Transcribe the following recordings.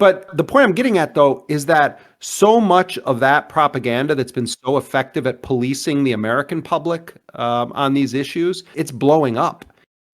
But the point I'm getting at, though, is that so much of that propaganda that's been so effective at policing the American public on these issues, it's blowing up.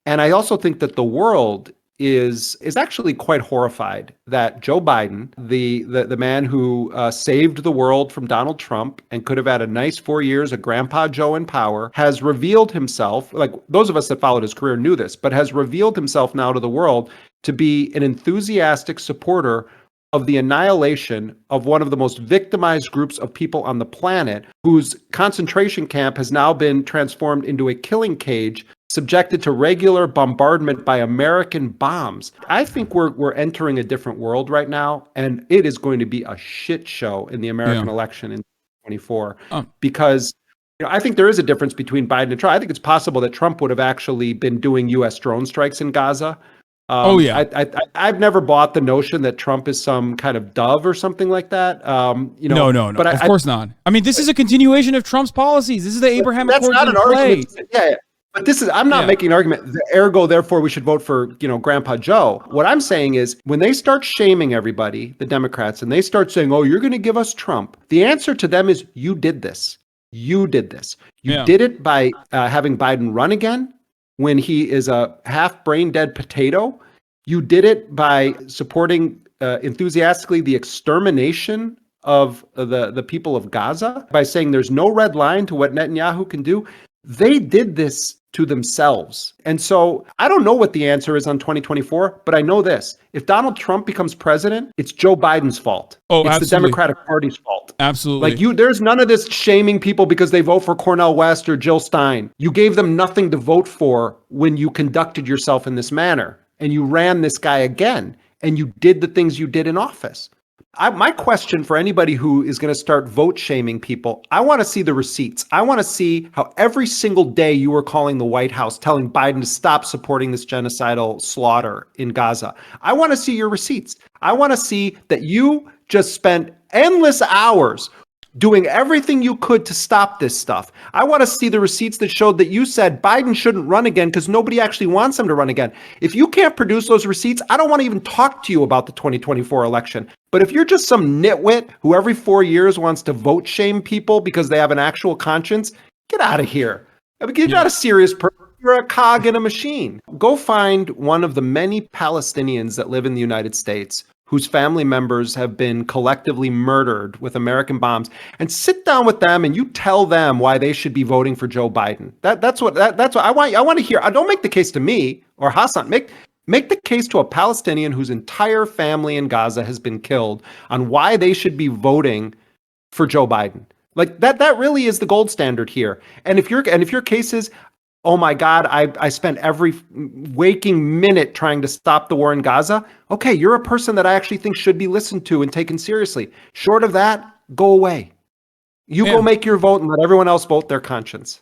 And I also think that the world is actually quite horrified that Joe Biden, the man who saved the world from Donald Trump and could have had a nice 4 years of Grandpa Joe in power, has revealed himself, like those of us that followed his career knew this, but has revealed himself now to the world to be an enthusiastic supporter of the annihilation of one of the most victimized groups of people on the planet, whose concentration camp has now been transformed into a killing cage, subjected to regular bombardment by American bombs. I think we're entering a different world right now, and it is going to be a shit show in the American election in 2024 because I think there is a difference between Biden and Trump. I think it's possible that Trump would have actually been doing U.S. drone strikes in Gaza. I've never bought the notion that Trump is some kind of dove or something like that. No. But of course not. I mean, this is a continuation of Trump's policies. This is the Abraham Accords. That's not an argument. Yeah. But this is, I'm not making an argument. Ergo, therefore, we should vote for, Grandpa Joe. What I'm saying is when they start shaming everybody, the Democrats, and they start saying, oh, you're going to give us Trump. The answer to them is you did this. You did this. You did it by having Biden run again when he is a half brain dead potato. You did it by supporting enthusiastically the extermination of the people of Gaza, by saying there's no red line to what Netanyahu can do. They did this to themselves. And so I don't know what the answer is on 2024, but I know this. If Donald Trump becomes president, it's Joe Biden's fault. It's absolutely. The Democratic Party's fault. Absolutely. There's none of this shaming people because they vote for Cornel West or Jill Stein. You gave them nothing to vote for when you conducted yourself in this manner. And you ran this guy again. And you did the things you did in office. My question for anybody who is going to start vote shaming people, I want to see the receipts. I want to see how every single day you were calling the White House, telling Biden to stop supporting this genocidal slaughter in Gaza. I want to see your receipts. I want to see that you just spent endless hours doing everything you could to stop this stuff. I want to see the receipts that showed that you said Biden shouldn't run again because nobody actually wants him to run again. If you can't produce those receipts, I don't want to even talk to you about the 2024 election. But if you're just some nitwit who every 4 years wants to vote shame people because they have an actual conscience, get out of here. I mean, you're not a serious person. You're a cog in a machine. Go find one of the many Palestinians that live in the United States whose family members have been collectively murdered with American bombs, and sit down with them and you tell them why they should be voting for Joe Biden. That's what I want to hear. Don't make the case to me or Hassan. Make the case to a Palestinian whose entire family in Gaza has been killed on why they should be voting for Joe Biden. Like that really is the gold standard here. And if your case is, oh my God, I spent every waking minute trying to stop the war in Gaza. Okay, you're a person that I actually think should be listened to and taken seriously. Short of that, go away. You go make your vote and let everyone else vote their conscience.